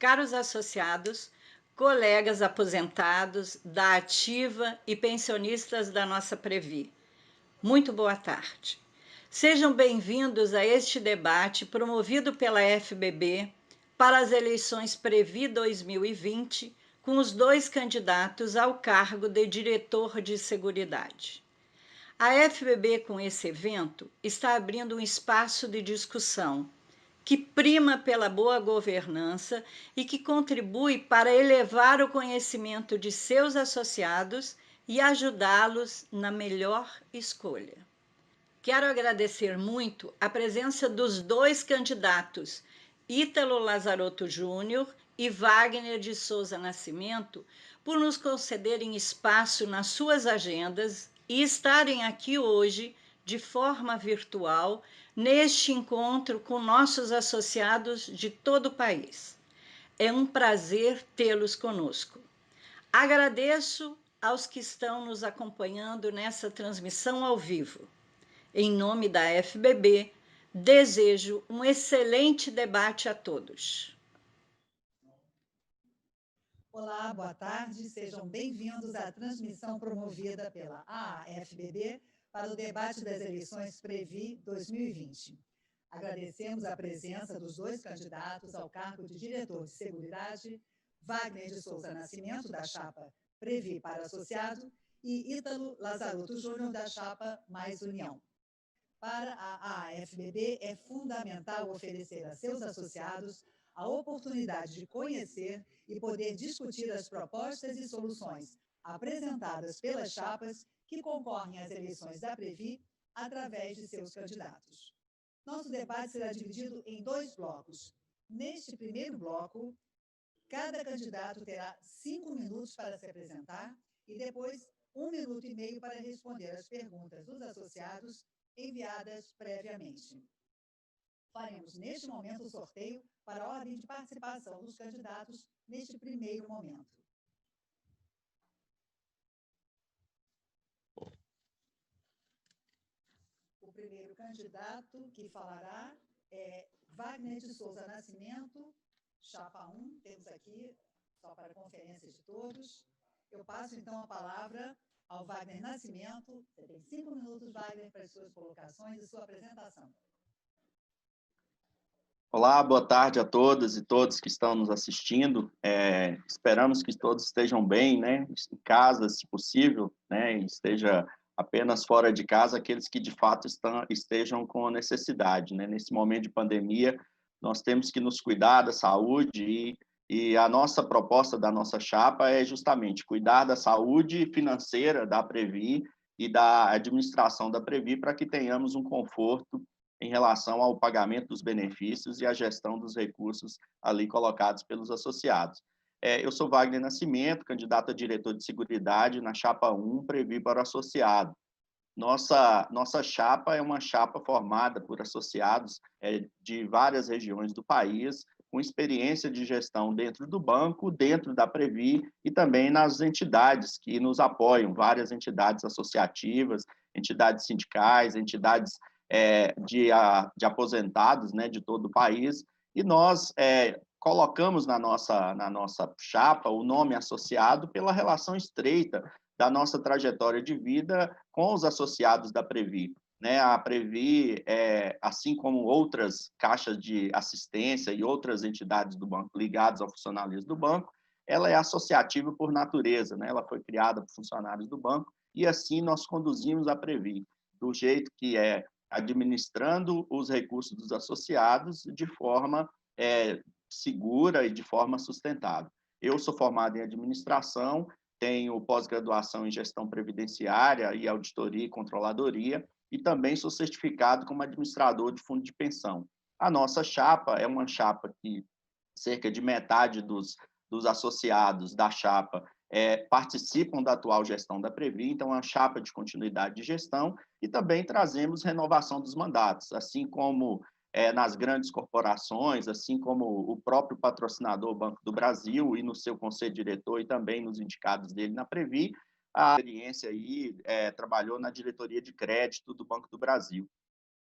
caros associados, colegas aposentados da ativa e pensionistas da nossa Previ. Muito boa tarde. Sejam bem-vindos a este debate promovido pela FBB para as eleições Previ 2020, com os dois candidatos ao cargo de diretor de Seguridade. A FBB, com esse evento, está abrindo um espaço de discussão que prima pela boa governança e que contribui para elevar o conhecimento de seus associados e ajudá-los na melhor escolha. Quero agradecer muito a presença dos dois candidatos, Ítalo Lazarotto Júnior e Wagner de Souza Nascimento, por nos concederem espaço nas suas agendas e estarem aqui hoje de forma virtual neste encontro com nossos associados de todo o país. É um prazer tê-los conosco. Agradeço aos que estão nos acompanhando nessa transmissão ao vivo. Em nome da FBB, desejo um excelente debate a todos. Olá, boa tarde, sejam bem-vindos à transmissão promovida pela AFBB para o debate das eleições Previ 2020. Agradecemos a presença dos dois candidatos ao cargo de diretor de Seguridade, Wagner de Souza Nascimento, da chapa Previ para Associado, e Ítalo Lazarotto Júnior, da chapa Mais União. Para a AFBB, é fundamental oferecer a seus associados a oportunidade de conhecer e poder discutir as propostas e soluções apresentadas pelas chapas que concorrem às eleições da Previ através de seus candidatos. Nosso debate será dividido em dois blocos. Neste primeiro bloco, cada candidato terá 5 minutos para se apresentar e depois 1 minuto e meio para responder às perguntas dos associados enviadas previamente. Faremos, neste momento, o sorteio para a ordem de participação dos candidatos neste primeiro momento. O primeiro candidato que falará é Wagner de Souza Nascimento, chapa 1. Temos aqui, só para conferência de todos. Eu passo, então, a palavra ao Wagner Nascimento. Você tem 5 minutos, Wagner, para as suas colocações e sua apresentação. Olá, boa tarde a todas e todos que estão nos assistindo. Esperamos que todos estejam bem, né, em casa, se possível, né, e esteja apenas fora de casa aqueles que de fato estejam com necessidade, né. Nesse momento de pandemia, nós temos que nos cuidar da saúde e a nossa proposta da nossa chapa é justamente cuidar da saúde financeira da Previ e da administração da Previ para que tenhamos um conforto em relação ao pagamento dos benefícios e à gestão dos recursos ali colocados pelos associados. Eu sou Wagner Nascimento, candidato a diretor de Seguridade na chapa 1, Previ para o associado. Nossa chapa é uma chapa formada por associados de várias regiões do país, com experiência de gestão dentro do banco, dentro da Previ e também nas entidades que nos apoiam, várias entidades associativas, entidades sindicais, entidades de aposentados, né, de todo o país, e nós colocamos na nossa chapa o nome associado pela relação estreita da nossa trajetória de vida com os associados da Previ. Né? A Previ, assim como outras caixas de assistência e outras entidades do banco ligadas ao funcionalismo do banco, ela é associativa por natureza, né? Ela foi criada por funcionários do banco, e assim nós conduzimos a Previ, do jeito que administrando os recursos dos associados de forma segura e de forma sustentável. Eu sou formado em administração, tenho pós-graduação em gestão previdenciária e auditoria e controladoria, e também sou certificado como administrador de fundo de pensão. A nossa chapa é uma chapa que cerca de metade dos associados da chapa participam da atual gestão da Previ, então é uma chapa de continuidade de gestão, e também trazemos renovação dos mandatos, assim como nas grandes corporações, assim como o próprio patrocinador Banco do Brasil e no seu conselho diretor e também nos indicados dele na Previ, a experiência aí trabalhou na diretoria de crédito do Banco do Brasil.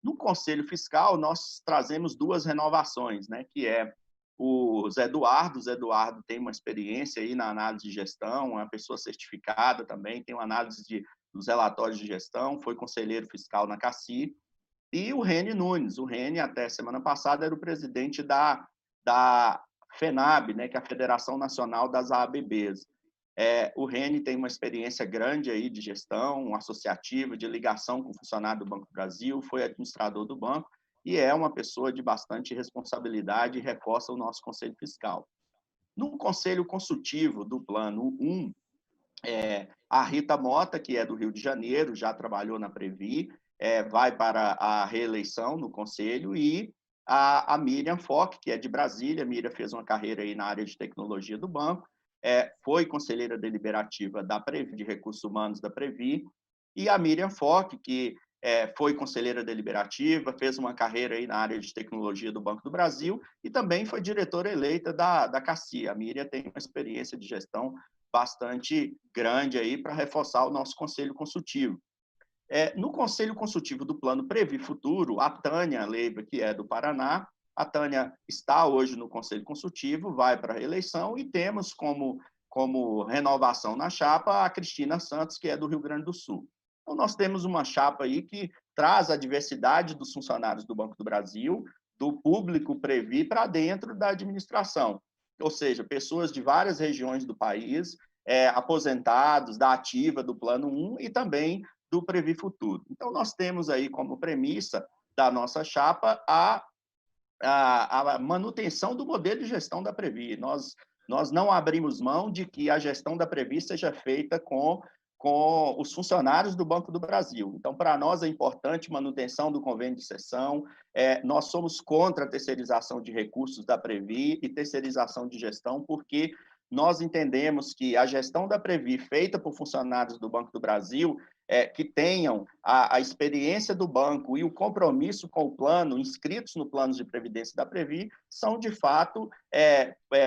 No Conselho Fiscal, nós trazemos 2 renovações, né, que é o Zé Eduardo. O Zé Eduardo tem uma experiência aí na análise de gestão, é uma pessoa certificada também, tem uma análise dos relatórios de gestão, foi conselheiro fiscal na CACI. E o Reni Nunes. O Reni, até semana passada, era o presidente da FENAB, né, que é a Federação Nacional das AABBs. O Reni tem uma experiência grande aí de gestão associativa, de ligação com o funcionário do Banco do Brasil, foi administrador do banco e é uma pessoa de bastante responsabilidade e reforça o nosso Conselho Fiscal. No Conselho Consultivo do Plano 1, a Rita Mota, que é do Rio de Janeiro, já trabalhou na Previ, vai para a reeleição no Conselho, e a Miriam Fock, que é de Brasília. A Miriam fez uma carreira aí na área de tecnologia do banco, foi conselheira deliberativa da Previ, de Recursos Humanos da Previ, e a Miriam Fock, que foi conselheira deliberativa, fez uma carreira aí na área de tecnologia do Banco do Brasil e também foi diretora eleita da CACI. A Miriam tem uma experiência de gestão bastante grande aí para reforçar o nosso Conselho Consultivo. No Conselho Consultivo do Plano Previ Futuro, a Tânia Leiva, que é do Paraná, a Tânia está hoje no Conselho Consultivo, vai para a reeleição, e temos como renovação na chapa a Cristina Santos, que é do Rio Grande do Sul. Então, nós temos uma chapa aí que traz a diversidade dos funcionários do Banco do Brasil, do público Previ, para dentro da administração. Ou seja, pessoas de várias regiões do país, aposentados da ativa do Plano 1 e também do Previ Futuro. Então, nós temos aí como premissa da nossa chapa a manutenção do modelo de gestão da Previ. Nós não abrimos mão de que a gestão da Previ seja feita com os funcionários do Banco do Brasil. Então, para nós é importante manutenção do convênio de cessão. Nós somos contra a terceirização de recursos da Previ e terceirização de gestão, porque nós entendemos que a gestão da Previ, feita por funcionários do Banco do Brasil, que tenham a experiência do banco e o compromisso com o plano, inscritos no plano de previdência da Previ, são, de fato,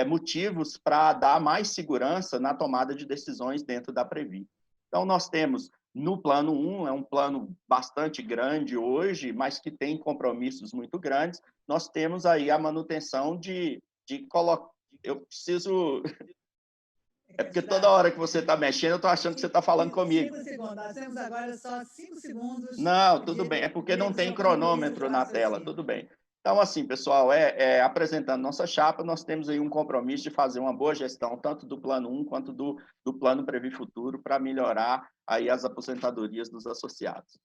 motivos para dar mais segurança na tomada de decisões dentro da Previ. Então, nós temos, no Plano 1, é um plano bastante grande hoje, mas que tem compromissos muito grandes, nós temos aí a manutenção de colocar... Eu preciso... É porque toda hora que você está mexendo, eu estou achando que você está falando comigo. 5 segundos, nós temos agora só 5 segundos. Não, tudo bem, é porque não tem cronômetro na tela, tudo bem. Então, assim, pessoal, apresentando nossa chapa, nós temos aí um compromisso de fazer uma boa gestão, tanto do Plano 1 quanto do Plano Previ Futuro, para melhorar aí as aposentadorias dos associados.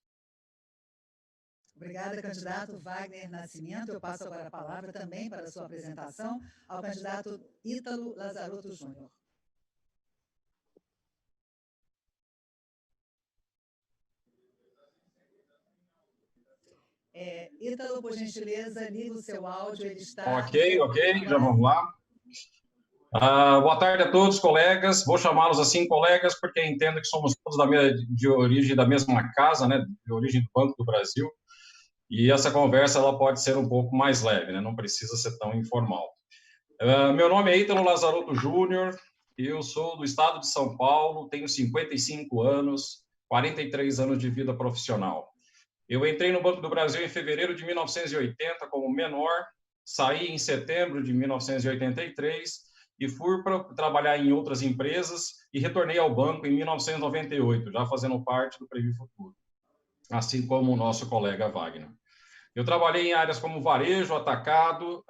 Obrigada, candidato Wagner Nascimento. Eu passo agora a palavra também para a sua apresentação ao candidato Ítalo Lazarotto Júnior. Ítalo, por gentileza, liga o seu áudio, ele está... Ok, já vamos lá. Boa tarde a todos, colegas. Vou chamá-los assim, colegas, porque entendo que somos todos de origem da mesma casa, né, de origem do Banco do Brasil, e essa conversa ela pode ser um pouco mais leve, né, não precisa ser tão informal. Meu nome é Ítalo Lazarotto Júnior, eu sou do estado de São Paulo, tenho 55 anos, 43 anos de vida profissional. Eu entrei no Banco do Brasil em fevereiro de 1980 como menor, saí em setembro de 1983 e fui para trabalhar em outras empresas e retornei ao banco em 1998, já fazendo parte do Previ Futuro, assim como o nosso colega Wagner. Eu trabalhei em áreas como varejo, atacado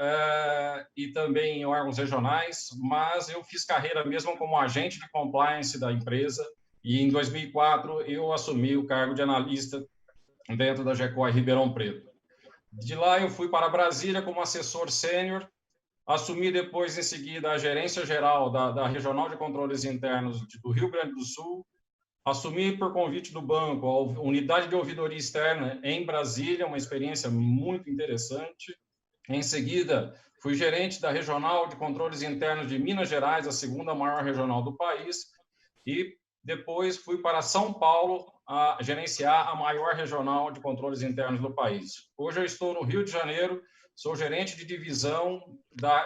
e também em órgãos regionais, mas eu fiz carreira mesmo como agente de compliance da empresa e em 2004 eu assumi o cargo de analista dentro da GECOR Ribeirão Preto. De lá eu fui para Brasília como assessor sênior, assumi depois em seguida a gerência geral da Regional de Controles Internos do Rio Grande do Sul, assumi por convite do banco a unidade de ouvidoria externa em Brasília, uma experiência muito interessante. Em seguida, fui gerente da Regional de Controles Internos de Minas Gerais, a segunda maior regional do país, e depois fui para São Paulo a gerenciar a maior regional de controles internos do país. Hoje eu estou no Rio de Janeiro, sou gerente de divisão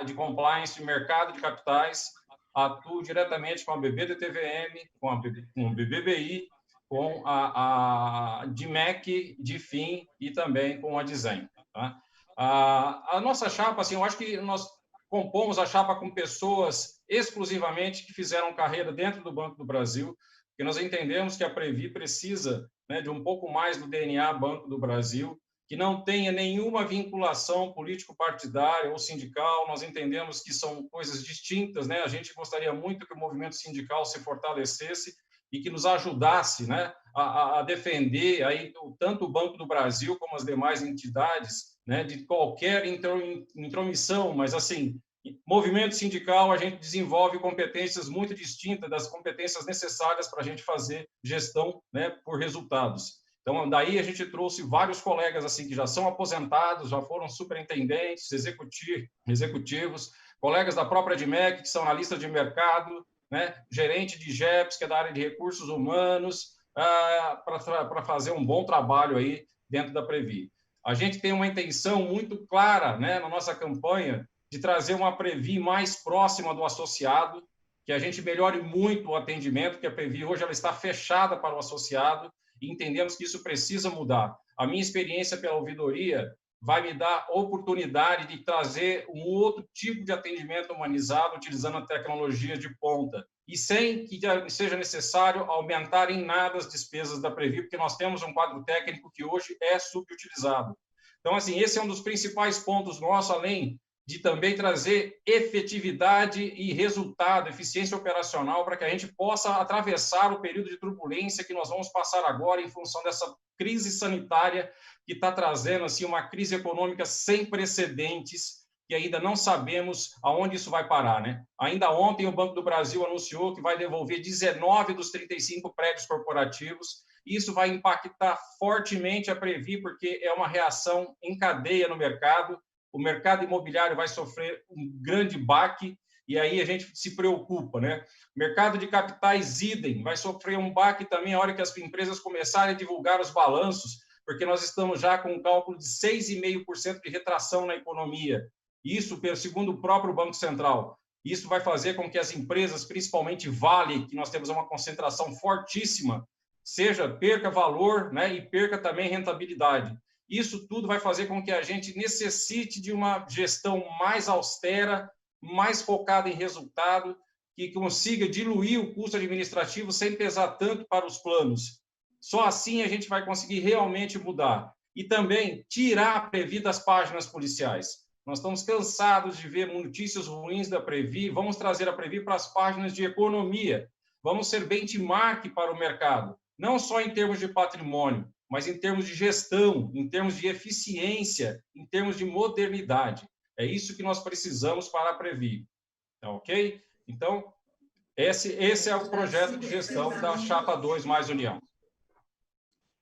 de compliance e mercado de capitais, atuo diretamente com a BB-DTVM, com o BBBI, com a DIMEC, DIFIM e também com a DISEM. Tá? A nossa chapa, assim, eu acho que nós compomos a chapa com pessoas exclusivamente que fizeram carreira dentro do Banco do Brasil, porque nós entendemos que a Previ precisa, né, de um pouco mais do DNA Banco do Brasil, que não tenha nenhuma vinculação político-partidária ou sindical. Nós entendemos que são coisas distintas, né? A gente gostaria muito que o movimento sindical se fortalecesse e que nos ajudasse, né, a defender aí, tanto o Banco do Brasil como as demais entidades, né, de qualquer intromissão, mas, assim, movimento sindical, a gente desenvolve competências muito distintas das competências necessárias para a gente fazer gestão, né, por resultados. Então, daí a gente trouxe vários colegas assim que já são aposentados, já foram superintendentes, executivos, colegas da própria DMEC, que são analistas de mercado, né, gerente de GEPS, que é da área de recursos humanos, para fazer um bom trabalho aí dentro da Previ. A gente tem uma intenção muito clara, né, na nossa campanha de trazer uma Previ mais próxima do associado, que a gente melhore muito o atendimento, que a Previ hoje ela está fechada para o associado, e entendemos que isso precisa mudar. A minha experiência pela ouvidoria vai me dar oportunidade de trazer um outro tipo de atendimento humanizado, utilizando a tecnologia de ponta, e sem que seja necessário aumentar em nada as despesas da Previ, porque nós temos um quadro técnico que hoje é subutilizado. Então, assim, esse é um dos principais pontos nossos, além de também trazer efetividade e resultado, eficiência operacional, para que a gente possa atravessar o período de turbulência que nós vamos passar agora em função dessa crise sanitária que está trazendo assim, uma crise econômica sem precedentes, que ainda não sabemos aonde isso vai parar, né? Ainda ontem o Banco do Brasil anunciou que vai devolver 19 dos 35 prédios corporativos. Isso vai impactar fortemente a Previ, porque é uma reação em cadeia no mercado. O mercado imobiliário vai sofrer um grande baque, e aí a gente se preocupa, né? O mercado de capitais, idem, vai sofrer um baque também a hora que as empresas começarem a divulgar os balanços, porque nós estamos já com um cálculo de 6,5% de retração na economia. Isso, segundo o próprio Banco Central. Isso vai fazer com que as empresas, principalmente Vale, que nós temos uma concentração fortíssima, perca valor, né, e perca também rentabilidade. Isso tudo vai fazer com que a gente necessite de uma gestão mais austera, mais focada em resultado, que consiga diluir o custo administrativo sem pesar tanto para os planos. Só assim a gente vai conseguir realmente mudar. E também tirar a Previ das páginas policiais. Nós estamos cansados de ver notícias ruins da Previ, vamos trazer a Previ para as páginas de economia. Vamos ser benchmark para o mercado, não só em termos de patrimônio, mas em termos de gestão, em termos de eficiência, em termos de modernidade. É isso que nós precisamos para a Previ. Tá ok? Então, esse é o projeto de gestão da Chapa 2 mais União.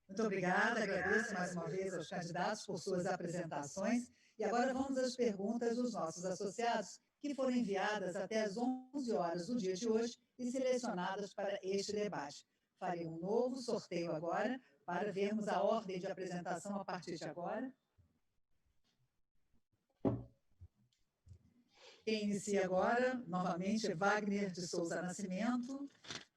Muito obrigada, agradeço mais uma vez aos candidatos por suas apresentações. E agora vamos às perguntas dos nossos associados, que foram enviadas até às 11 horas do dia de hoje e selecionadas para este debate. Farei um novo sorteio agora, para vermos a ordem de apresentação a partir de agora. Quem inicia agora, novamente, é Wagner de Souza Nascimento.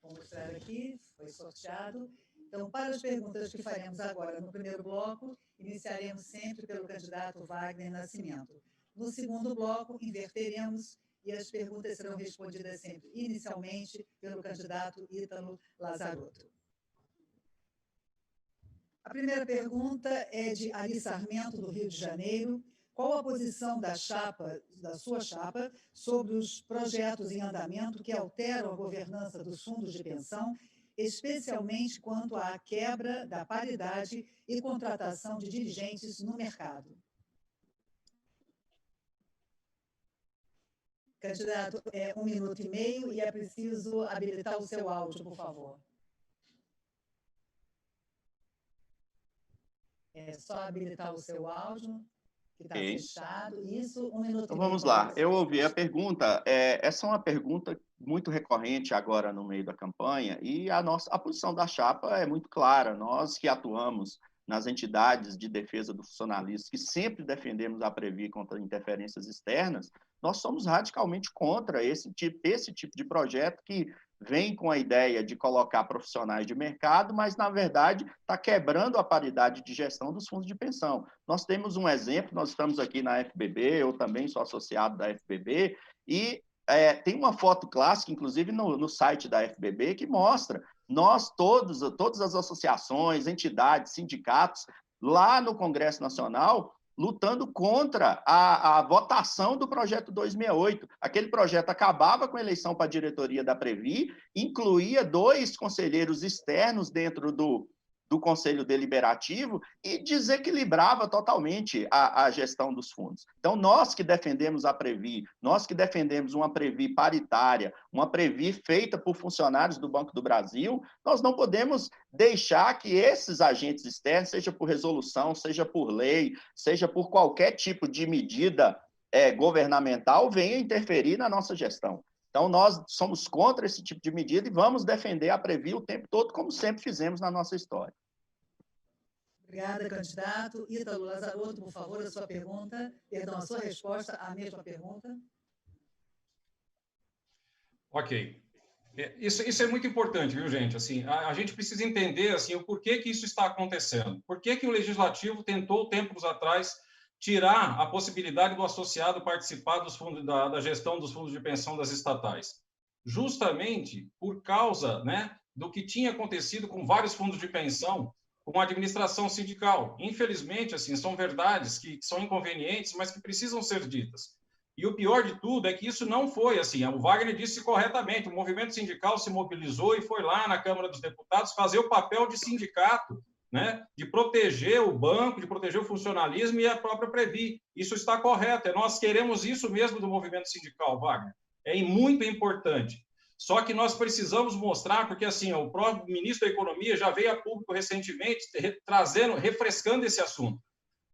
Vou mostrar aqui, foi sorteado. Então, para as perguntas que faremos agora no primeiro bloco, iniciaremos sempre pelo candidato Wagner Nascimento. No segundo bloco, inverteremos e as perguntas serão respondidas sempre inicialmente pelo candidato Ítalo Lazarotto. A primeira pergunta é de Ari Sarmento, do Rio de Janeiro. Qual a posição da sua chapa, sobre os projetos em andamento que alteram a governança dos fundos de pensão, especialmente quanto à quebra da paridade e contratação de dirigentes no mercado? Candidato, 1 minuto e meio e é preciso habilitar o seu áudio, por favor. É só habilitar o seu áudio, que está fechado. Isso, 1 minuto então, e meio. vamos lá. Eu ouvi a pergunta. Essa é uma pergunta muito recorrente agora no meio da campanha, e a posição da chapa é muito clara. Nós que atuamos nas entidades de defesa do funcionalismo, que sempre defendemos a Previ contra interferências externas, nós somos radicalmente contra esse tipo de projeto que vem com a ideia de colocar profissionais de mercado, mas, na verdade, está quebrando a paridade de gestão dos fundos de pensão. Nós temos um exemplo, nós estamos aqui na FBB, eu também sou associado da FBB, e tem uma foto clássica, inclusive no site da FBB, que mostra nós todas as associações, entidades, sindicatos, lá no Congresso Nacional, lutando contra a votação do projeto 268. Aquele projeto acabava com a eleição para a diretoria da Previ, incluía 2 conselheiros externos dentro do Conselho Deliberativo e desequilibrava totalmente a gestão dos fundos. Então, nós que defendemos a Previ, nós que defendemos uma Previ paritária, uma Previ feita por funcionários do Banco do Brasil, nós não podemos deixar que esses agentes externos, seja por resolução, seja por lei, seja por qualquer tipo de medida governamental, venha interferir na nossa gestão. Então, nós somos contra esse tipo de medida e vamos defender a Previ o tempo todo, como sempre fizemos na nossa história. Obrigada, candidato. Ítalo Lazarotto, por favor, a sua pergunta. Perdão, a sua resposta à mesma pergunta. Ok. Isso é muito importante, viu, gente? Assim, a gente precisa entender assim, o porquê que isso está acontecendo. Por que o Legislativo tentou, tempos atrás, tirar a possibilidade do associado participar dos fundos, da gestão dos fundos de pensão das estatais? Justamente por causa, né, do que tinha acontecido com vários fundos de pensão, com a administração sindical. Infelizmente, assim, são verdades que são inconvenientes, mas que precisam ser ditas. E o pior de tudo é que isso não foi assim. O Wagner disse corretamente, o movimento sindical se mobilizou e foi lá na Câmara dos Deputados fazer o papel de sindicato, né, de proteger o banco, de proteger o funcionalismo e a própria Previ. Isso está correto, nós queremos isso mesmo do movimento sindical, Wagner. É muito importante. Só que nós precisamos mostrar, porque assim, o próprio ministro da Economia já veio a público recentemente refrescando esse assunto.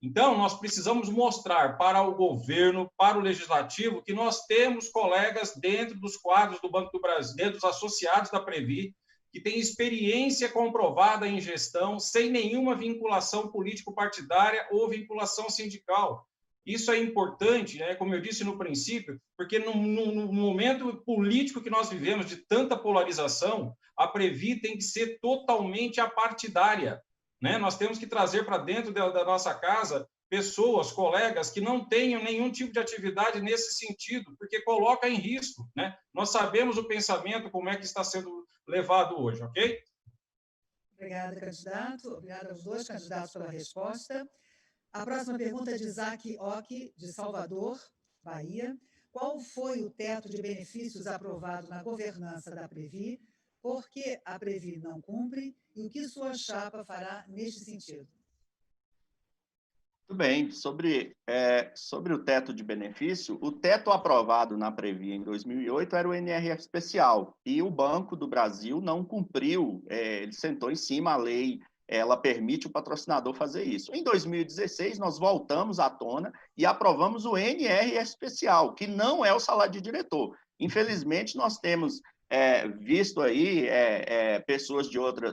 Então, nós precisamos mostrar para o governo, para o legislativo, que nós temos colegas dentro dos quadros do Banco do Brasil, dentro dos associados da Previ, que têm experiência comprovada em gestão, sem nenhuma vinculação político-partidária ou vinculação sindical. Isso é importante, né, como eu disse no princípio, porque no momento político que nós vivemos, de tanta polarização, a Previ tem que ser totalmente apartidária. Né? Nós temos que trazer para dentro da nossa casa pessoas, colegas, que não tenham nenhum tipo de atividade nesse sentido, porque coloca em risco. Né? Nós sabemos o pensamento, como é que está sendo levado hoje, ok? Obrigada, candidato. Obrigada aos 2 candidatos pela resposta. A próxima pergunta é de Isaac Ock, de Salvador, Bahia. Qual foi o teto de benefícios aprovado na governança da Previ? Por que a Previ não cumpre? E o que sua chapa fará neste sentido? Tudo bem. Sobre o teto de benefício, o teto aprovado na Previ em 2008 era o NRF especial, e o Banco do Brasil não cumpriu, ele sentou em cima, a lei ela permite o patrocinador fazer isso. Em 2016, nós voltamos à tona e aprovamos o NRF especial, que não é o salário de diretor. Infelizmente, nós temos visto aí pessoas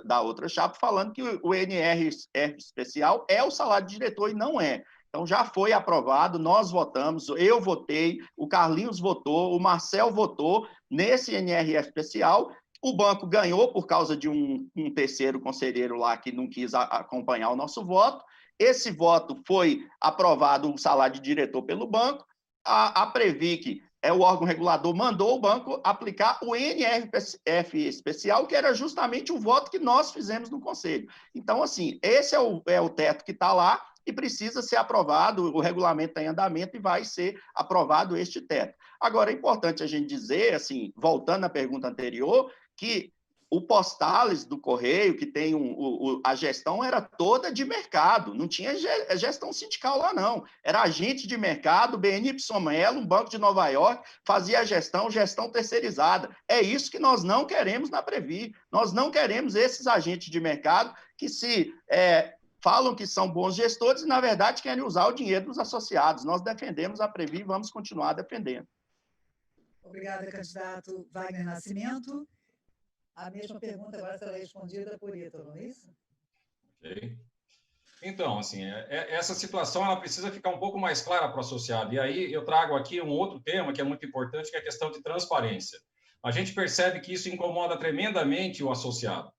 da outra chapa falando que o NRF especial é o salário de diretor e não é. Então, já foi aprovado, nós votamos, eu votei, o Carlinhos votou, o Marcel votou nesse NRF especial. O banco ganhou por causa de um terceiro conselheiro lá que não quis acompanhar o nosso voto. Esse voto foi aprovado, o salário de diretor pelo banco. A Previ, que é o órgão regulador, mandou o banco aplicar o NRF especial, que era justamente o voto que nós fizemos no Conselho. Então, assim, esse é o teto que está lá e precisa ser aprovado, o regulamento está em andamento e vai ser aprovado este teto. Agora, é importante a gente dizer, assim, voltando à pergunta anterior, que o Postales do Correio, que tem a gestão era toda de mercado, não tinha gestão sindical lá, não. Era agente de mercado, BNY Mellon, um banco de Nova York, fazia a gestão terceirizada. É isso que nós não queremos na Previ. Nós não queremos esses agentes de mercado que falam que são bons gestores e, na verdade, querem usar o dinheiro dos associados. Nós defendemos a Previ e vamos continuar defendendo. Obrigada, candidato Wagner Nascimento. A mesma pergunta agora será respondida por Ítalo, não é isso? Ok. Então, assim, essa situação ela precisa ficar um pouco mais clara para o associado. E aí eu trago aqui um outro tema que é muito importante, que é a questão de transparência. a gente percebe que isso incomoda tremendamente o associado.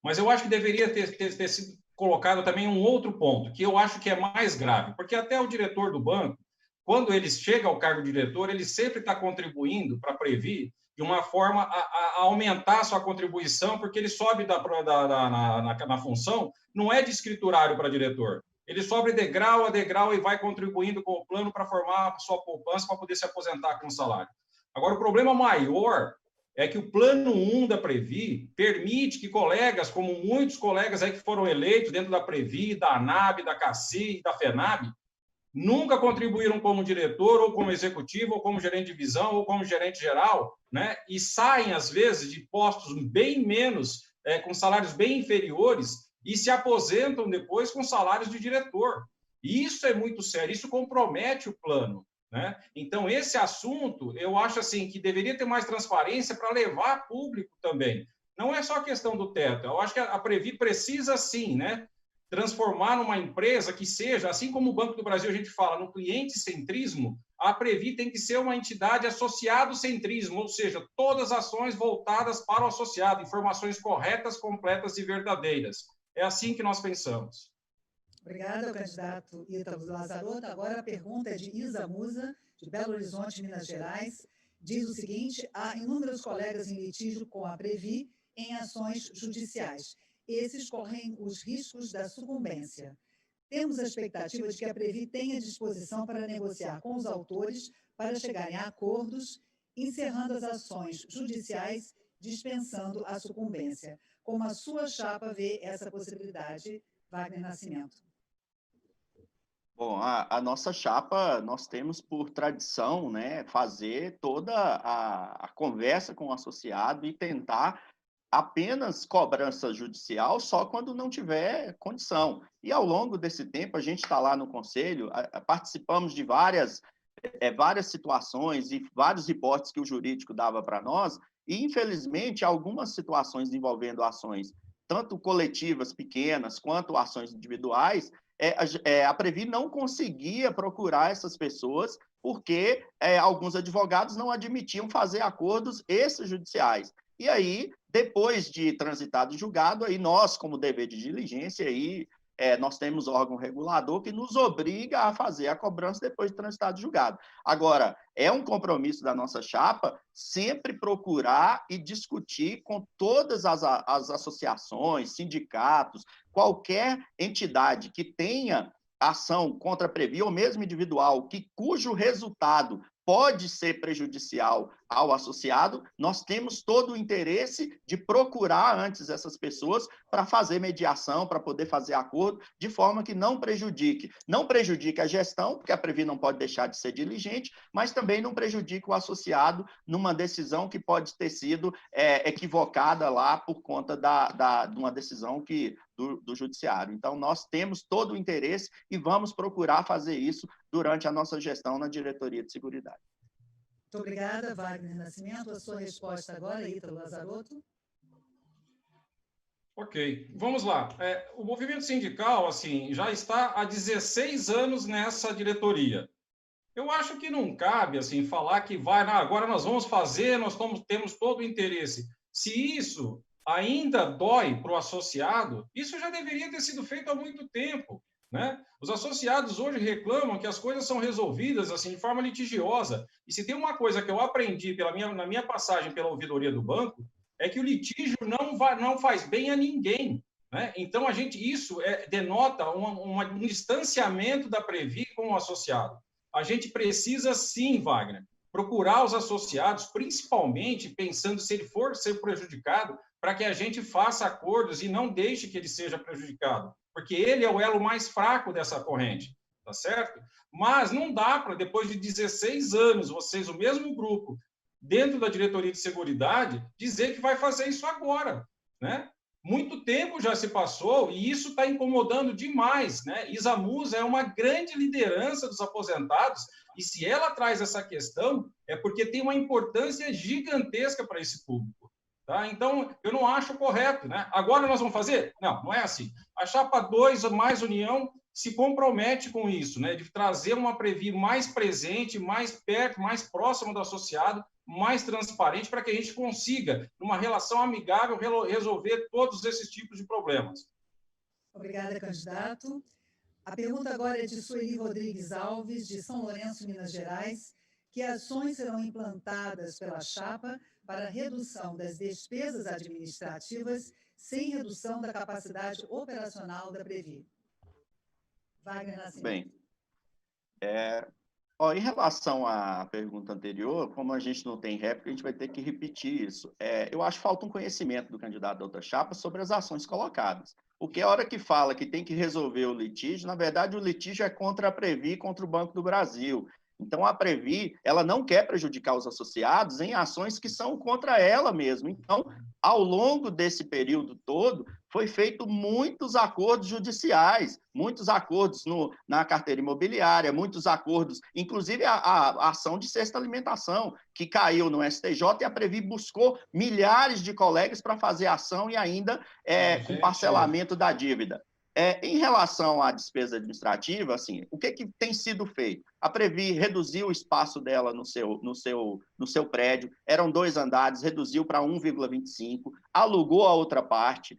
Mas eu acho que deveria ter sido colocado também um outro ponto, que eu acho que é mais grave, porque até o diretor do banco, quando ele chega ao cargo de diretor, ele sempre está contribuindo para a Previ de uma forma a aumentar a sua contribuição, porque ele sobe na função, não é de escriturário para diretor. Ele sobe degrau a degrau e vai contribuindo com o plano para formar a sua poupança para poder se aposentar com salário. Agora, o problema maior é que o plano 1 da Previ permite que colegas, como muitos colegas aí que foram eleitos dentro da Previ, da ANAB, da CACI, da FENAB, nunca contribuíram como diretor, ou como executivo, ou como gerente de divisão, ou como gerente geral, né? E saem, às vezes, de postos bem menos, com salários bem inferiores, e se aposentam depois com salários de diretor. E isso é muito sério, isso compromete o plano, né? Então, esse assunto, eu acho assim que deveria ter mais transparência para levar a público também. Não é só a questão do teto, eu acho que a Previ precisa, sim, né, transformar numa empresa que seja, assim como o Banco do Brasil a gente fala, no cliente-centrismo, a Previ tem que ser uma entidade associado-centrismo, ou seja, todas as ações voltadas para o associado, informações corretas, completas e verdadeiras. É assim que nós pensamos. Obrigada, candidato Ítalo Lazarotto. Agora a pergunta é de Isa Musa, de Belo Horizonte, Minas Gerais. Diz o seguinte: há inúmeros colegas em litígio com a Previ em ações judiciais. Esses correm os riscos da sucumbência. Temos a expectativa de que a Previ tenha disposição para negociar com os autores para chegarem a acordos, encerrando as ações judiciais, dispensando a sucumbência. Como a sua chapa vê essa possibilidade, Wagner Nascimento? Bom, a nossa chapa, nós temos por tradição, né, fazer toda a conversa com o associado e tentar apenas cobrança judicial só quando não tiver condição. E ao longo desse tempo, a gente está lá no Conselho, participamos de várias situações e vários reportes que o jurídico dava para nós, e infelizmente algumas situações envolvendo ações, tanto coletivas pequenas quanto ações individuais, a Previ não conseguia procurar essas pessoas porque alguns advogados não admitiam fazer acordos extrajudiciais. E aí, depois de transitado e julgado, aí nós, como dever de diligência, aí, nós temos órgão regulador que nos obriga a fazer a cobrança depois de transitado e julgado. Agora, é um compromisso da nossa chapa sempre procurar e discutir com todas as associações, sindicatos, qualquer entidade que tenha ação contra a Previ, ou mesmo individual, cujo resultado pode ser prejudicial ao associado, nós temos todo o interesse de procurar antes essas pessoas para fazer mediação, para poder fazer acordo, de forma que não prejudique a gestão, porque a Previ não pode deixar de ser diligente, mas também não prejudique o associado numa decisão que pode ter sido equivocada lá por conta de uma decisão do judiciário. Então, nós temos todo o interesse e vamos procurar fazer isso durante a nossa gestão na Diretoria de Seguridade. Muito obrigada, Wagner Nascimento. A sua resposta agora, Ítalo Lazarotto. Ok, vamos lá. O movimento sindical, assim, já está há 16 anos nessa diretoria. Eu acho que não cabe, assim, falar que agora nós vamos fazer, temos todo o interesse. Se isso ainda dói para o associado, isso já deveria ter sido feito há muito tempo, né? Os associados hoje reclamam que as coisas são resolvidas assim de forma litigiosa. E se tem uma coisa que eu aprendi na minha passagem pela ouvidoria do banco, é que o litígio não faz bem a ninguém, né? Então, isso denota um distanciamento da Previ com o associado. A gente precisa, sim, Wagner, procurar os associados, principalmente pensando se ele for ser prejudicado, para que a gente faça acordos e não deixe que ele seja prejudicado, porque ele é o elo mais fraco dessa corrente, tá certo? Mas não dá para, depois de 16 anos, vocês, o mesmo grupo, dentro da Diretoria de Seguridade, dizer que vai fazer isso agora, né? Muito tempo já se passou e isso está incomodando demais, né? Isa Musa é uma grande liderança dos aposentados e se ela traz essa questão é porque tem uma importância gigantesca para esse público. Tá? Então, eu não acho correto, né? Agora nós vamos fazer? Não, não é assim. A chapa 2, mais União, se compromete com isso, né? De trazer uma Previ mais presente, mais perto, mais próxima do associado, mais transparente para que a gente consiga, numa relação amigável, resolver todos esses tipos de problemas. Obrigada, candidato. A pergunta agora é de Sueli Rodrigues Alves, de São Lourenço, Minas Gerais. Que ações serão implantadas pela chapa para a redução das despesas administrativas sem redução da capacidade operacional da Previ? Wagner Nascimento. Bem, em relação à pergunta anterior, como a gente não tem réplica, a gente vai ter que repetir isso. Eu acho que falta um conhecimento do candidato da outra chapa sobre as ações colocadas. Porque a hora que fala que tem que resolver o litígio, na verdade, o litígio é contra a Previ e contra o Banco do Brasil. Então, a Previ, ela não quer prejudicar os associados em ações que são contra ela mesmo. Então, ao longo desse período todo, foi feito muitos acordos judiciais, muitos acordos na carteira imobiliária, muitos acordos, inclusive a ação de sexta alimentação, que caiu no STJ, e a Previ buscou milhares de colegas para fazer ação e ainda com parcelamento da dívida. Em relação à despesa administrativa, assim, o que tem sido feito? A Previ reduziu o espaço dela no seu prédio, eram 2 andares, reduziu para 1,25, alugou a outra parte.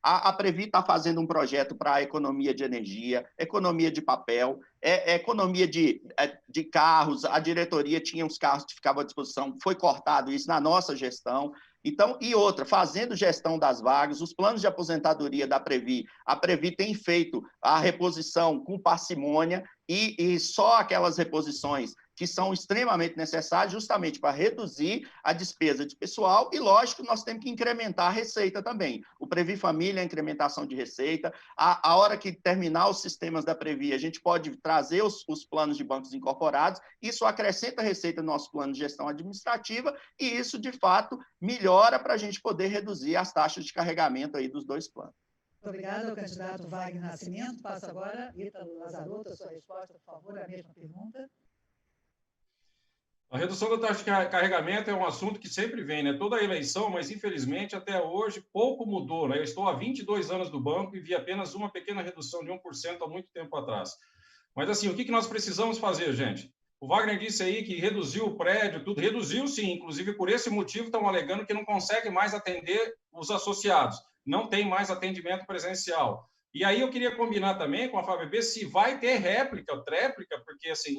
A Previ está fazendo um projeto para a economia de energia, economia de papel, economia de carros. A diretoria tinha uns carros que ficavam à disposição, foi cortado isso na nossa gestão. Então, e outra, fazendo gestão das vagas, os planos de aposentadoria da Previ, a Previ tem feito a reposição com parcimônia e só aquelas reposições que são extremamente necessárias justamente para reduzir a despesa de pessoal e, lógico, nós temos que incrementar a receita também. O Previ Família, a incrementação de receita, a hora que terminar os sistemas da Previ, a gente pode trazer os planos de bancos incorporados, isso acrescenta receita no nosso plano de gestão administrativa e isso, de fato, melhora para a gente poder reduzir as taxas de carregamento aí dos 2 planos. Muito obrigada ao candidato Wagner Nascimento. Passo agora, Ítalo Lazzaroto, a sua resposta, por favor, a mesma pergunta. A redução da taxa de carregamento é um assunto que sempre vem, né? Toda a eleição, mas infelizmente até hoje pouco mudou, né? Eu estou há 22 anos do banco e vi apenas uma pequena redução de 1% há muito tempo atrás. Mas assim, o que nós precisamos fazer, gente? O Wagner disse aí que reduziu o prédio, tudo. Reduziu sim, inclusive por esse motivo estão alegando que não consegue mais atender os associados. Não tem mais atendimento presencial. E aí eu queria combinar também com a FABB se vai ter réplica ou tréplica, porque assim...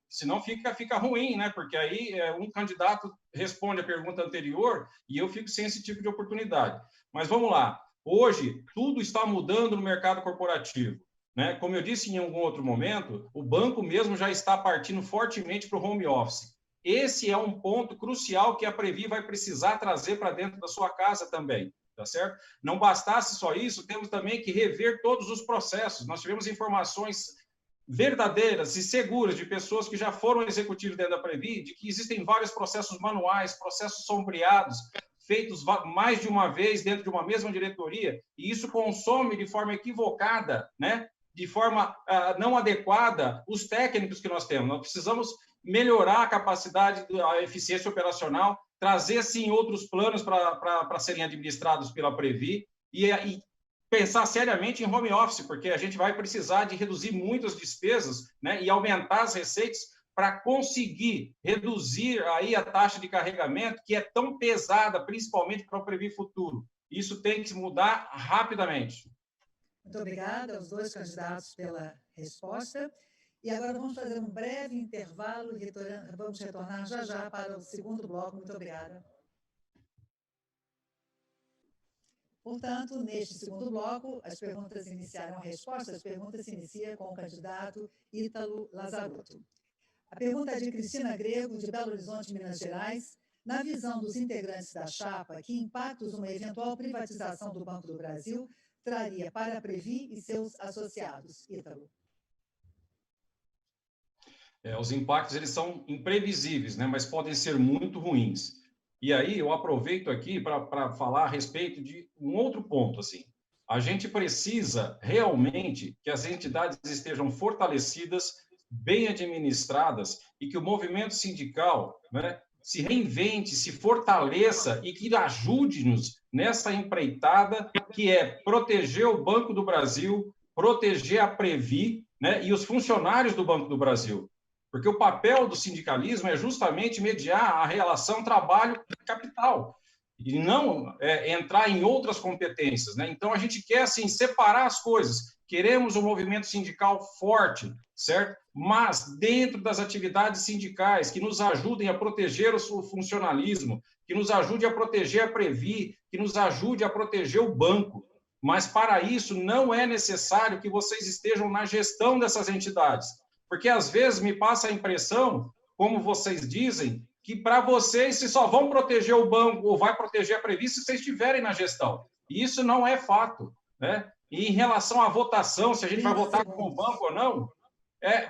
Senão fica ruim, né? Porque aí um candidato responde a pergunta anterior e eu fico sem esse tipo de oportunidade. Mas vamos lá. Hoje, tudo está mudando no mercado corporativo, né? Como eu disse em algum outro momento, o banco mesmo já está partindo fortemente para o home office. Esse é um ponto crucial que a Previ vai precisar trazer para dentro da sua casa também, tá certo? Não bastasse só isso, temos também que rever todos os processos. Nós tivemos informações verdadeiras e seguras de pessoas que já foram executivos dentro da Previ, de que existem vários processos manuais, processos sombreados, feitos mais de uma vez dentro de uma mesma diretoria, e isso consome de forma equivocada, né? De forma não adequada os técnicos que nós temos. Nós precisamos melhorar a capacidade, a eficiência operacional, trazer, sim, outros planos para serem administrados pela Previ e pensar seriamente em home office, porque a gente vai precisar de reduzir muitas despesas, né, e aumentar as receitas para conseguir reduzir aí a taxa de carregamento, que é tão pesada, principalmente para o Previ Futuro. Isso tem que mudar rapidamente. Muito obrigada aos 2 candidatos pela resposta. E agora vamos fazer um breve intervalo e vamos retornar já para o segundo bloco. Muito obrigada. Portanto, neste segundo bloco, as perguntas iniciarão a resposta. As perguntas se iniciam com o candidato Ítalo Lazzaroto. A pergunta é de Cristina Grego, de Belo Horizonte, Minas Gerais. Na visão dos integrantes da chapa, que impactos uma eventual privatização do Banco do Brasil traria para a Previ e seus associados? Ítalo. Os impactos eles são imprevisíveis, né? Mas podem ser muito ruins. E aí eu aproveito aqui para falar a respeito de um outro ponto. Assim. A gente precisa realmente que as entidades estejam fortalecidas, bem administradas e que o movimento sindical, né, se reinvente, se fortaleça e que ajude-nos nessa empreitada que é proteger o Banco do Brasil, proteger a Previ, né, e os funcionários do Banco do Brasil. Porque o papel do sindicalismo é justamente mediar a relação trabalho-capital e não entrar em outras competências, né? Então, a gente quer, assim, separar as coisas. Queremos um movimento sindical forte, certo? Mas dentro das atividades sindicais que nos ajudem a proteger o funcionalismo, que nos ajude a proteger a Previ, que nos ajude a proteger o banco. Mas, para isso, não é necessário que vocês estejam na gestão dessas entidades. Porque, às vezes, me passa a impressão, como vocês dizem, que para vocês se só vão proteger o banco ou vai proteger a Previ se vocês estiverem na gestão. E isso não é fato, né? E em relação à votação, se a gente vai votar com o banco ou não,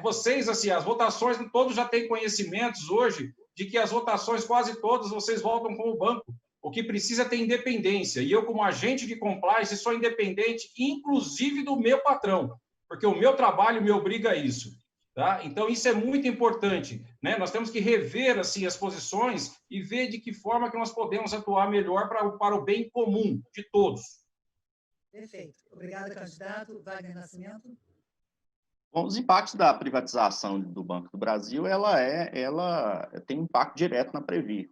vocês, assim, as votações, todos já têm conhecimentos hoje de que as votações, quase todas, vocês votam com o banco. O que precisa é ter independência. E eu, como agente de compliance, sou independente, inclusive do meu patrão, porque o meu trabalho me obriga a isso. Tá? Então, isso é muito importante, né? Nós temos que rever assim, as posições e ver de que forma que nós podemos atuar melhor para o bem comum de todos. Perfeito. Obrigada, candidato. Wagner Nascimento. Bom, os impactos da privatização do Banco do Brasil, ela tem um impacto direto na Previ.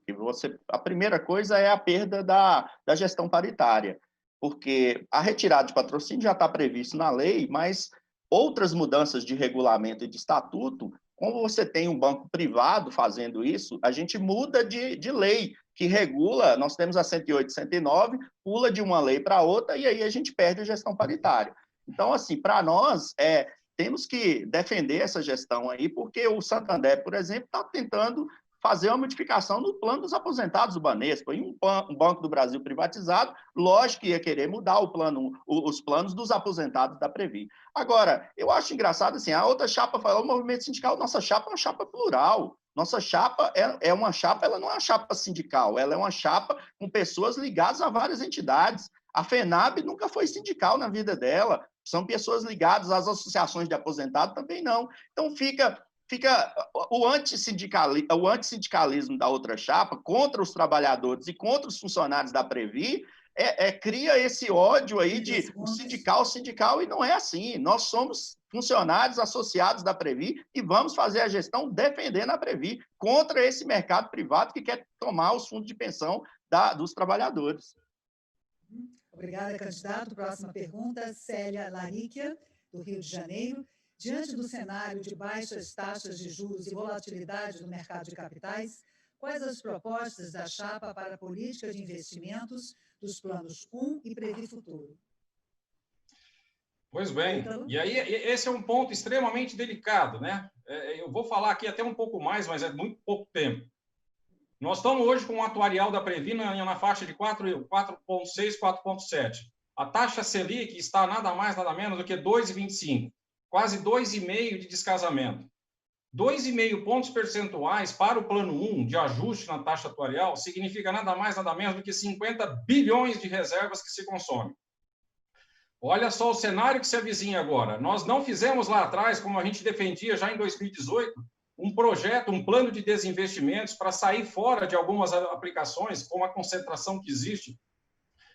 A primeira coisa é a perda da gestão paritária, porque a retirada de patrocínio já está previsto na lei, mas outras mudanças de regulamento e de estatuto, como você tem um banco privado fazendo isso, a gente muda de lei que regula, nós temos a 108 e 109, pula de uma lei para outra e aí a gente perde a gestão paritária. Então, assim, para nós, temos que defender essa gestão aí, porque o Santander, por exemplo, está tentando fazer uma modificação no plano dos aposentados do Banespa, e um Banco do Brasil privatizado, lógico que ia querer mudar os planos dos aposentados da Previ. Agora, eu acho engraçado, assim, a outra chapa falou, o movimento sindical, nossa chapa é uma chapa plural, nossa chapa uma chapa, ela não é uma chapa sindical, ela é uma chapa com pessoas ligadas a várias entidades. A FENAB nunca foi sindical na vida dela, são pessoas ligadas às associações de aposentados, também não. Então, fica o antissindicalismo da outra chapa contra os trabalhadores e contra os funcionários da Previ, cria esse ódio aí de sindical, e não é assim. Nós somos funcionários associados da Previ e vamos fazer a gestão defendendo a Previ contra esse mercado privado que quer tomar os fundos de pensão dos trabalhadores. Obrigada, candidato. Próxima pergunta, Célia Laríquia, do Rio de Janeiro. Diante do cenário de baixas taxas de juros e volatilidade do mercado de capitais, quais as propostas da chapa para a política de investimentos dos planos 1 e Previ Futuro? Pois bem, e aí esse é um ponto extremamente delicado, né? Eu vou falar aqui até um pouco mais, mas é muito pouco tempo. Nós estamos hoje com um atuarial da Previ na faixa de 4,6, 4,7. A taxa Selic está nada mais, nada menos do que 2,25. Quase 2,5 de descasamento. 2,5 pontos percentuais para o plano 1 de ajuste na taxa atuarial significa nada mais, nada menos do que 50 bilhões de reservas que se consomem. Olha só o cenário que se avizinha agora. Nós não fizemos lá atrás, como a gente defendia já em 2018, um projeto, um plano de desinvestimentos para sair fora de algumas aplicações, com a concentração que existe,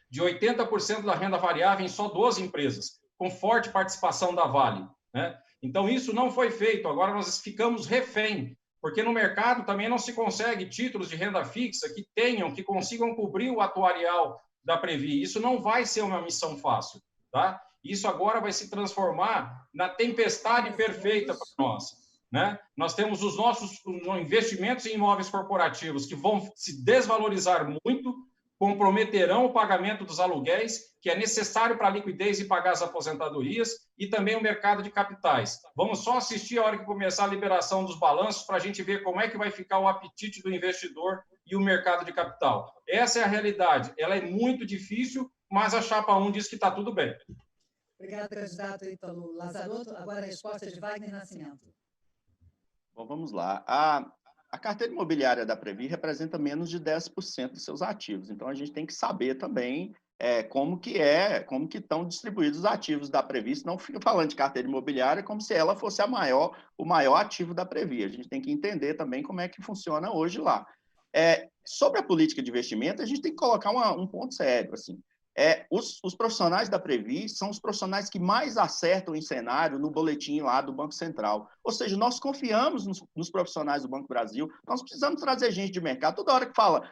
de 80% da renda variável em só 12 empresas, com forte participação da Vale. Né? Então, isso não foi feito. Agora nós ficamos refém, porque no mercado também não se consegue títulos de renda fixa que consigam cobrir o atuarial da Previ. Isso não vai ser uma missão fácil. Tá? Isso agora vai se transformar na tempestade perfeita para nós. Né? Nós temos os nossos investimentos em imóveis corporativos que vão se desvalorizar muito, comprometerão o pagamento dos aluguéis, que é necessário para a liquidez e pagar as aposentadorias, e também o mercado de capitais. Vamos só assistir a hora que começar a liberação dos balanços para a gente ver como é que vai ficar o apetite do investidor e o mercado de capital. Essa é a realidade. Ela é muito difícil, mas a Chapa 1 diz que está tudo bem. Obrigada, candidato Ítalo Lazarotto. Agora a resposta de Wagner Nascimento. Bom, vamos lá. A carteira imobiliária da Previ representa menos de 10% dos seus ativos. Então, a gente tem que saber também como que estão distribuídos os ativos da Previ. Se não fica falando de carteira imobiliária como se ela fosse o maior ativo da Previ. A gente tem que entender também como é que funciona hoje lá. Sobre a política de investimento, a gente tem que colocar um ponto sério. Assim, os profissionais da Previ são os profissionais que mais acertam em cenário no boletim lá do Banco Central. Ou seja, nós confiamos nos profissionais do Banco do Brasil, nós precisamos trazer gente de mercado. Toda hora que fala,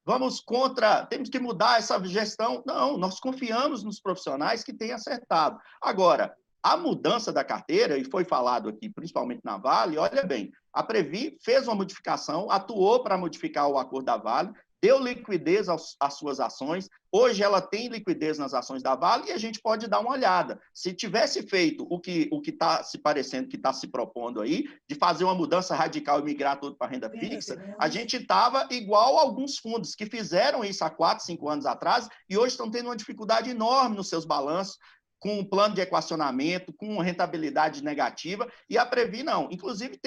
vamos contra, temos que mudar essa gestão. Não, nós confiamos nos profissionais que têm acertado. Agora, a mudança da carteira, e foi falado aqui, principalmente na Vale, olha bem, a Previ fez uma modificação, atuou para modificar o acordo da Vale, deu liquidez às suas ações, hoje ela tem liquidez nas ações da Vale e a gente pode dar uma olhada. Se tivesse feito o que está se parecendo, que está se propondo aí, de fazer uma mudança radical e migrar tudo para renda fixa, a gente estava igual a alguns fundos que fizeram isso há 4, 5 anos atrás e hoje estão tendo uma dificuldade enorme nos seus balanços, com um plano de equacionamento, com rentabilidade negativa, e a Previ não. Inclusive,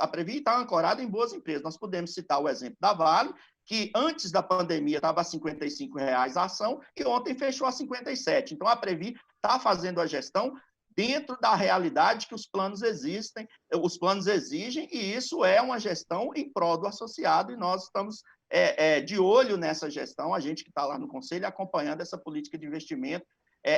a Previ está ancorada em boas empresas. Nós podemos citar o exemplo da Vale, que antes da pandemia estava a R$ 55,00 a ação, e ontem fechou a 57. Então, a Previ está fazendo a gestão dentro da realidade que os planos exigem, e isso é uma gestão em prol do associado, e nós estamos de olho nessa gestão, a gente que está lá no Conselho, acompanhando essa política de investimento,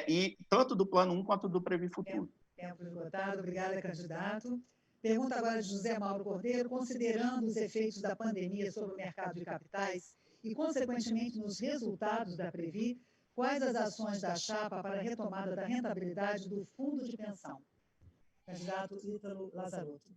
e tanto do Plano 1 quanto do Previ Futuro. Tempo esgotado. Obrigada, candidato. Pergunta agora de José Mauro Cordeiro, considerando os efeitos da pandemia sobre o mercado de capitais e, consequentemente, nos resultados da Previ, quais as ações da chapa para a retomada da rentabilidade do fundo de pensão? Candidato Ítalo Lazarotto.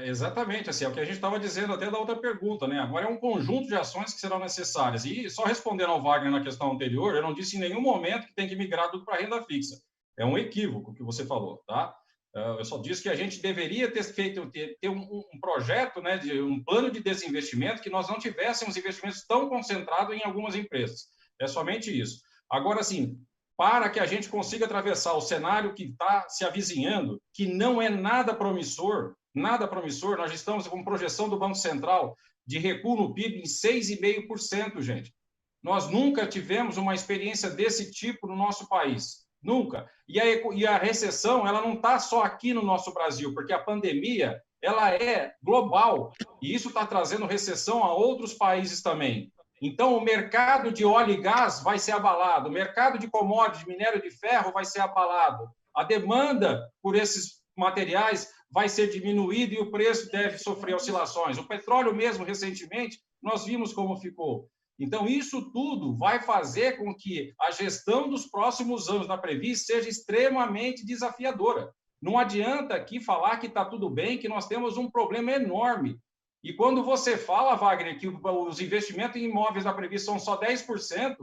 Exatamente, assim, é o que a gente estava dizendo até da outra pergunta, né? Agora é um conjunto de ações que serão necessárias. E só respondendo ao Wagner na questão anterior, eu não disse em nenhum momento que tem que migrar tudo para renda fixa. É um equívoco que você falou, tá? Eu só disse que a gente deveria ter um projeto, né, um plano de desinvestimento, que nós não tivéssemos investimentos tão concentrados em algumas empresas. É somente isso. Agora, assim, para que a gente consiga atravessar o cenário que está se avizinhando, que não é nada promissor, nós estamos com projeção do Banco Central de recuo no PIB em 6,5%, gente. Nós nunca tivemos uma experiência desse tipo no nosso país, nunca. E a recessão, ela não está só aqui no nosso Brasil, porque a pandemia, ela é global, e isso está trazendo recessão a outros países também. Então, o mercado de óleo e gás vai ser abalado, o mercado de commodities, minério de ferro vai ser abalado, a demanda por esses materiais vai ser diminuída e o preço deve sofrer oscilações. O petróleo mesmo, recentemente, nós vimos como ficou. Então, isso tudo vai fazer com que a gestão dos próximos anos da Previ seja extremamente desafiadora. Não adianta aqui falar que está tudo bem, que nós temos um problema enorme. E quando você fala, Wagner, que os investimentos em imóveis da Previ são só 10%,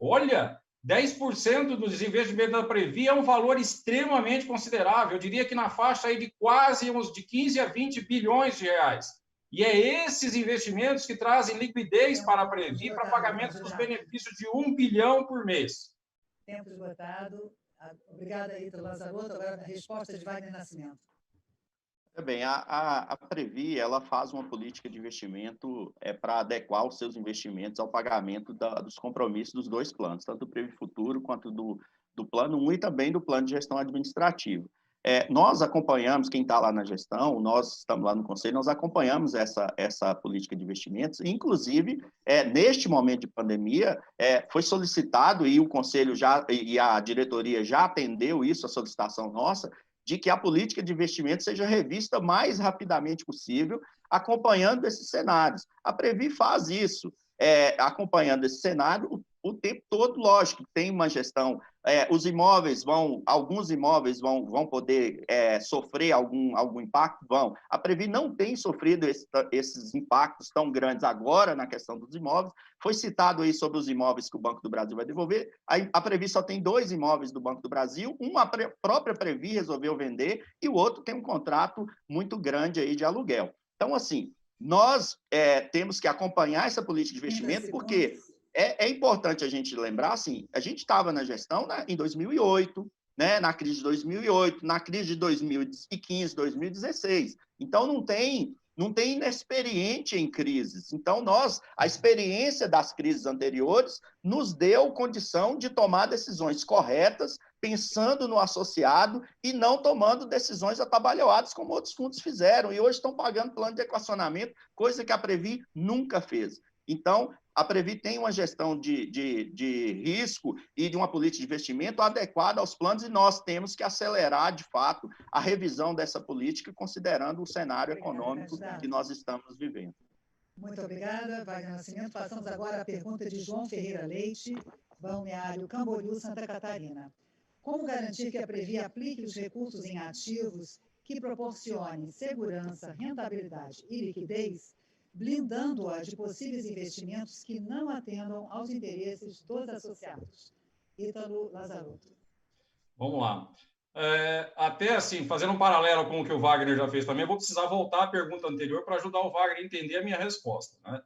olha, 10% dos investimentos da Previ é um valor extremamente considerável. Eu diria que na faixa aí de quase de 15 a 20 bilhões de reais. E é esses investimentos que trazem liquidez para a Previ para pagamento dos benefícios de 1 bilhão por mês. Tempo esgotado. Obrigada, Ítalo Lazarotto. Agora a resposta de Wagner Nascimento. Bem, a Previ, ela faz uma política de investimento para adequar os seus investimentos ao pagamento dos compromissos dos dois planos, tanto do Previ Futuro quanto do Plano 1 e também do Plano de Gestão Administrativa. Nós acompanhamos, quem está lá na gestão, nós estamos lá no Conselho, nós acompanhamos essa política de investimentos, inclusive, neste momento de pandemia, foi solicitado, e o Conselho e a diretoria já atendeu isso, a solicitação nossa, de que a política de investimento seja revista o mais rapidamente possível, acompanhando esses cenários. A Previ faz isso, acompanhando esse cenário o tempo todo, lógico, tem uma gestão, alguns imóveis vão poder sofrer algum impacto, vão. A Previ não tem sofrido esses impactos tão grandes agora na questão dos imóveis. Foi citado aí sobre os imóveis que o Banco do Brasil vai devolver. A Previ só tem 2 imóveis do Banco do Brasil, uma própria Previ resolveu vender e o outro tem um contrato muito grande aí de aluguel. Então, assim, nós temos que acompanhar essa política de investimento, porque é importante a gente lembrar, assim, a gente estava na gestão, né, em 2008, né, na crise de 2008, na crise de 2015, 2016. Então, não tem inexperiente em crises. Então, a experiência das crises anteriores nos deu condição de tomar decisões corretas, pensando no associado e não tomando decisões atabalhoadas, como outros fundos fizeram, e hoje estão pagando plano de equacionamento, coisa que a Previ nunca fez. Então, a Previ tem uma gestão de risco e de uma política de investimento adequada aos planos, e nós temos que acelerar, de fato, a revisão dessa política, considerando o cenário econômico que nós estamos vivendo. Muito obrigada, Wagner Nascimento. Passamos agora à pergunta de João Ferreira Leite, Balneário Camboriú, Santa Catarina. Como garantir que a Previ aplique os recursos em ativos que proporcionem segurança, rentabilidade e liquidez, blindando-a de possíveis investimentos que não atendam aos interesses dos associados? Ítalo Lazarotto. Vamos lá. Até assim, fazendo um paralelo com o que o Wagner já fez também, eu vou precisar voltar à pergunta anterior para ajudar o Wagner a entender a minha resposta, né?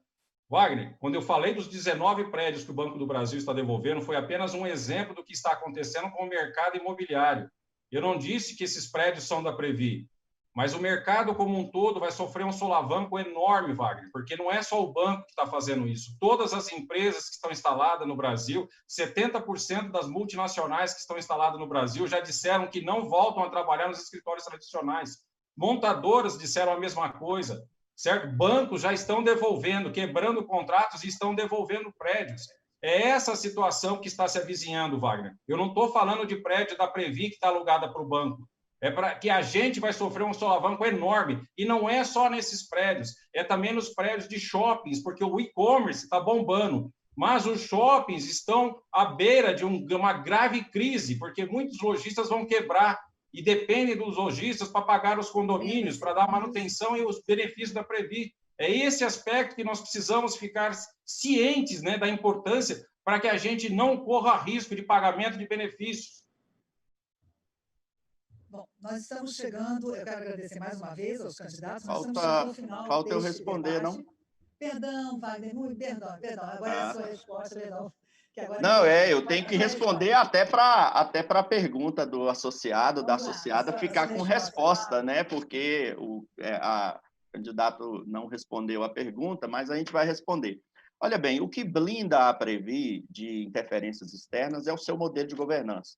Wagner, quando eu falei dos 19 prédios que o Banco do Brasil está devolvendo, foi apenas um exemplo do que está acontecendo com o mercado imobiliário. Eu não disse que esses prédios são da Previ, mas o mercado como um todo vai sofrer um solavanco enorme, Wagner, porque não é só o banco que está fazendo isso. Todas as empresas que estão instaladas no Brasil, 70% das multinacionais que estão instaladas no Brasil já disseram que não voltam a trabalhar nos escritórios tradicionais. Montadoras disseram a mesma coisa, certo? Bancos já estão devolvendo, quebrando contratos e estão devolvendo prédios. É essa a situação que está se avizinhando, Wagner. Eu não estou falando de prédio da Previ que está alugada para o banco. É para que a gente vai sofrer um solavanco enorme. E não é só nesses prédios, é também nos prédios de shoppings, porque o e-commerce está bombando. Mas os shoppings estão à beira de uma grave crise, porque muitos lojistas vão quebrar e dependem dos lojistas para pagar os condomínios, para dar manutenção e os benefícios da Previ. É esse aspecto que nós precisamos ficar cientes, né, da importância para que a gente não corra risco de pagamento de benefícios. Bom, nós estamos chegando, eu quero agradecer mais uma vez aos candidatos, Falta eu responder, debate. Não? Perdão, Wagner, perdão, agora é a sua resposta, perdão. Não, eu tenho que responder até para a pergunta do associado, da associada, ficar com resposta, né? Porque o candidato não respondeu a pergunta, mas a gente vai responder. Olha bem, o que blinda a Previ de interferências externas é o seu modelo de governança.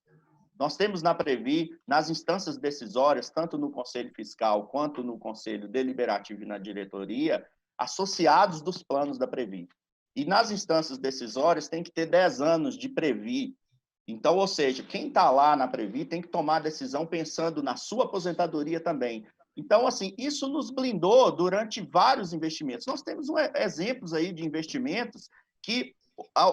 Nós temos na Previ, nas instâncias decisórias, tanto no Conselho Fiscal quanto no Conselho Deliberativo e na diretoria, associados dos planos da Previ. E nas instâncias decisórias tem que ter 10 anos de Previ. Então, ou seja, quem está lá na Previ tem que tomar a decisão pensando na sua aposentadoria também. Então, assim, isso nos blindou durante vários investimentos. Nós temos exemplos aí de investimentos que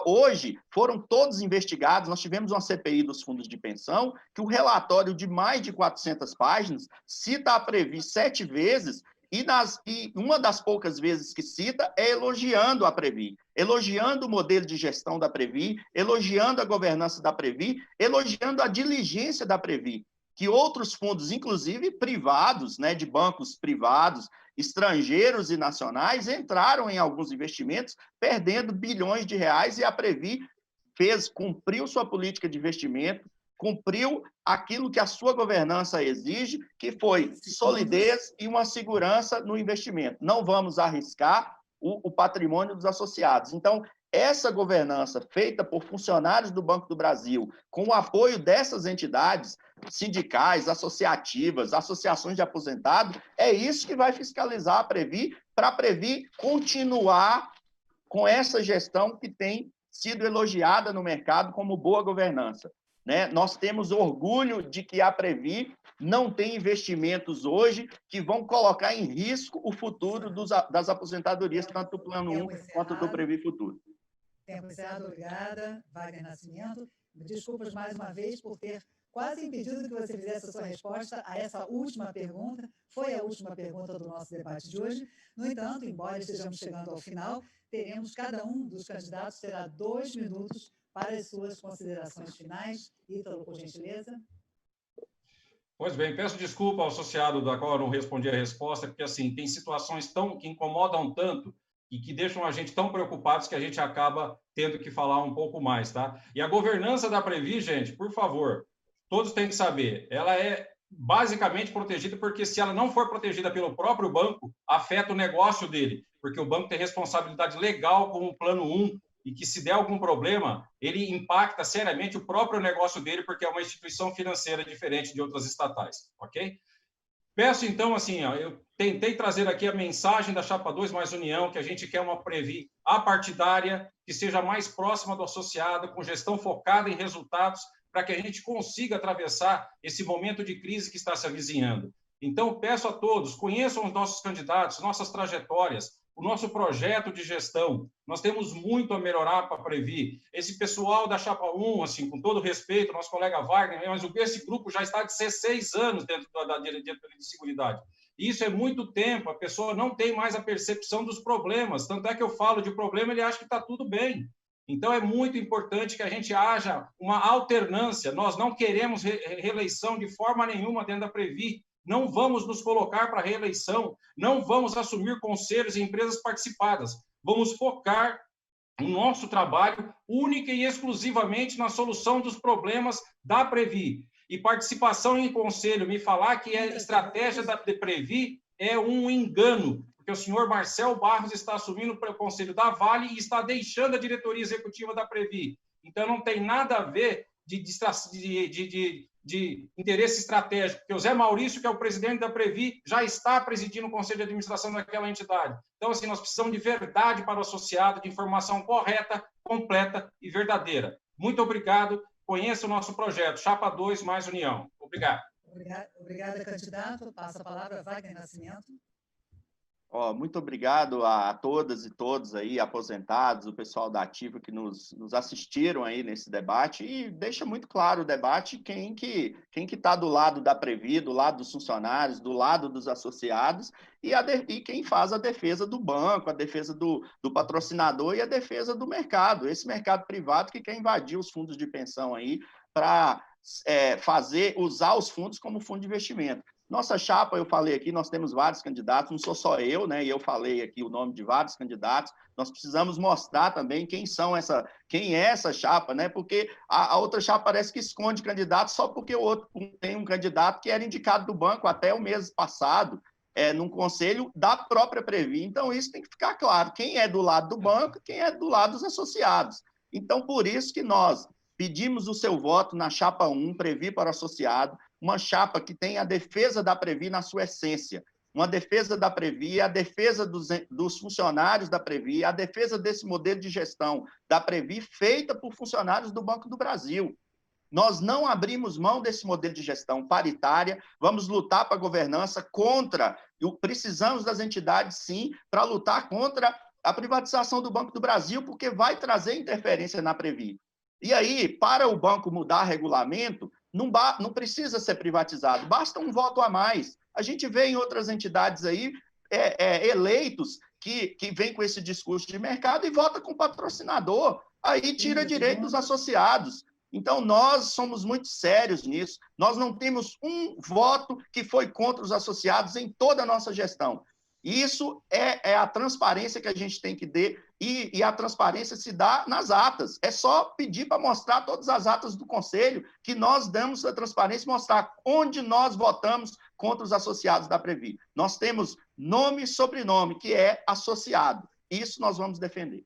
hoje foram todos investigados. Nós tivemos uma CPI dos fundos de pensão, que o relatório de mais de 400 páginas cita a Previ 7 vezes, e uma das poucas vezes que cita é elogiando a Previ, elogiando o modelo de gestão da Previ, elogiando a governança da Previ, elogiando a diligência da Previ, que outros fundos, inclusive privados, né, de bancos privados, estrangeiros e nacionais, entraram em alguns investimentos, perdendo bilhões de reais, e a Previ cumpriu sua política de investimento, cumpriu aquilo que a sua governança exige, que foi solidez e uma segurança no investimento. Não vamos arriscar o patrimônio dos associados. Então, essa governança feita por funcionários do Banco do Brasil, com o apoio dessas entidades sindicais, associativas, associações de aposentados, é isso que vai fiscalizar a Previ, para a Previ continuar com essa gestão que tem sido elogiada no mercado como boa governança. Né? Nós temos orgulho de que a Previ não tem investimentos hoje que vão colocar em risco o futuro das aposentadorias, tanto do Plano 1 quanto do Previ Futuro. Tempo encerrado, obrigada, Wagner Nascimento. Desculpas mais uma vez por ter quase impedido que você fizesse a sua resposta a essa última pergunta. Foi a última pergunta do nosso debate de hoje. No entanto, embora estejamos chegando ao final, cada um dos candidatos terá 2 minutos para as suas considerações finais. Ítalo, por gentileza. Pois bem, peço desculpa ao associado da qual eu não respondi a resposta, porque assim, tem situações que incomodam tanto e que deixam a gente tão preocupados que a gente acaba tendo que falar um pouco mais, tá? E a governança da Previ, gente, por favor, todos têm que saber, ela é basicamente protegida, porque se ela não for protegida pelo próprio banco, afeta o negócio dele, porque o banco tem responsabilidade legal com o Plano 1, e que se der algum problema, ele impacta seriamente o próprio negócio dele, porque é uma instituição financeira diferente de outras estatais, ok? Peço, então, assim, ó, eu tentei trazer aqui a mensagem da Chapa 2 mais União, que a gente quer uma Previ apartidária, que seja mais próxima do associado, com gestão focada em resultados, para que a gente consiga atravessar esse momento de crise que está se avizinhando. Então, peço a todos, conheçam os nossos candidatos, nossas trajetórias, o nosso projeto de gestão. Nós temos muito a melhorar para Previ. Esse pessoal da Chapa 1, assim, com todo respeito, nosso colega Wagner, mas esse grupo já está de 16 anos dentro da diretoria de seguridade. Isso é muito tempo, a pessoa não tem mais a percepção dos problemas. Tanto é que eu falo de problema, ele acha que está tudo bem. Então, é muito importante que a gente haja uma alternância. Nós não queremos reeleição de forma nenhuma dentro da Previ. Não vamos nos colocar para reeleição, não vamos assumir conselhos e empresas participadas. Vamos focar o nosso trabalho única e exclusivamente na solução dos problemas da Previ. E participação em conselho, me falar que a estratégia da Previ é um engano, porque o senhor Marcel Barros está assumindo o conselho da Vale e está deixando a diretoria executiva da Previ. Então, não tem nada a ver de interesse estratégico, porque o Zé Maurício, que é o presidente da Previ, já está presidindo o conselho de administração daquela entidade. Então, assim, nós precisamos de verdade para o associado, de informação correta, completa e verdadeira. Muito obrigado. Conheça o nosso projeto, Chapa 2 mais União. Obrigado. Obrigada, candidato. Passa a palavra a Wagner Nascimento. Muito obrigado a todas e todos aí, aposentados, o pessoal da Ativa que nos assistiram aí nesse debate, e deixa muito claro o debate quem que está do lado da Previ, do lado dos funcionários, do lado dos associados, e quem faz a defesa do banco, a defesa do patrocinador e a defesa do mercado, esse mercado privado que quer invadir os fundos de pensão aí para usar os fundos como fundo de investimento. Nossa chapa, eu falei aqui, nós temos vários candidatos, não sou só eu, né? E eu falei aqui o nome de vários candidatos. Nós precisamos mostrar também quem é essa chapa, né? Porque a outra chapa parece que esconde candidatos só porque o outro tem um candidato que era indicado do banco até o mês passado, num conselho da própria Previ. Então, isso tem que ficar claro. Quem é do lado do banco, quem é do lado dos associados. Então, por isso que nós pedimos o seu voto na chapa 1, Previ para o associado, uma chapa que tem a defesa da Previ na sua essência, uma defesa da Previ, a defesa dos funcionários da Previ, a defesa desse modelo de gestão da Previ feita por funcionários do Banco do Brasil. Nós não abrimos mão desse modelo de gestão paritária, vamos lutar para a governança precisamos das entidades, sim, para lutar contra a privatização do Banco do Brasil, porque vai trazer interferência na Previ. E aí, para o banco mudar regulamento, não precisa ser privatizado, basta um voto a mais. A gente vê em outras entidades aí, eleitos que vêm com esse discurso de mercado e vota com patrocinador, aí tira direito dos associados. Então, nós somos muito sérios nisso, nós não temos um voto que foi contra os associados em toda a nossa gestão. Isso é a transparência que a gente tem que ter, e a transparência se dá nas atas. É só pedir para mostrar todas as atas do Conselho, que nós damos a transparência e mostrar onde nós votamos contra os associados da Previ. Nós temos nome e sobrenome, que é associado. Isso nós vamos defender.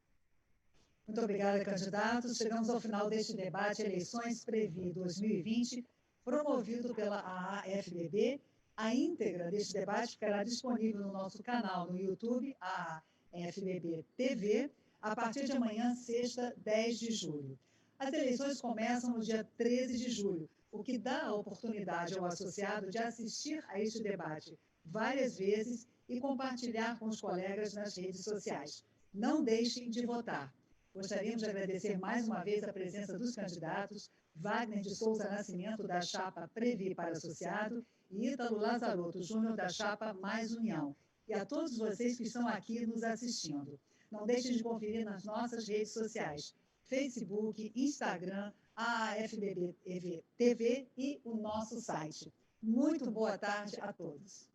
Muito obrigada, candidatos. Chegamos ao final deste debate Eleições Previ 2020, promovido pela AAFBB. A íntegra deste debate ficará disponível no nosso canal no YouTube, AAFBB TV, a partir de amanhã, sexta, 10 de julho. As eleições começam no dia 13 de julho, o que dá a oportunidade ao associado de assistir a este debate várias vezes e compartilhar com os colegas nas redes sociais. Não deixem de votar. Gostaríamos de agradecer mais uma vez a presença dos candidatos Wagner de Souza Nascimento, da chapa Previ para Associado, e Ítalo Lazarotto Júnior, da chapa Mais União, e a todos vocês que estão aqui nos assistindo. Não deixem de conferir nas nossas redes sociais, Facebook, Instagram, AAFBB TV e o nosso site. Muito boa tarde a todos.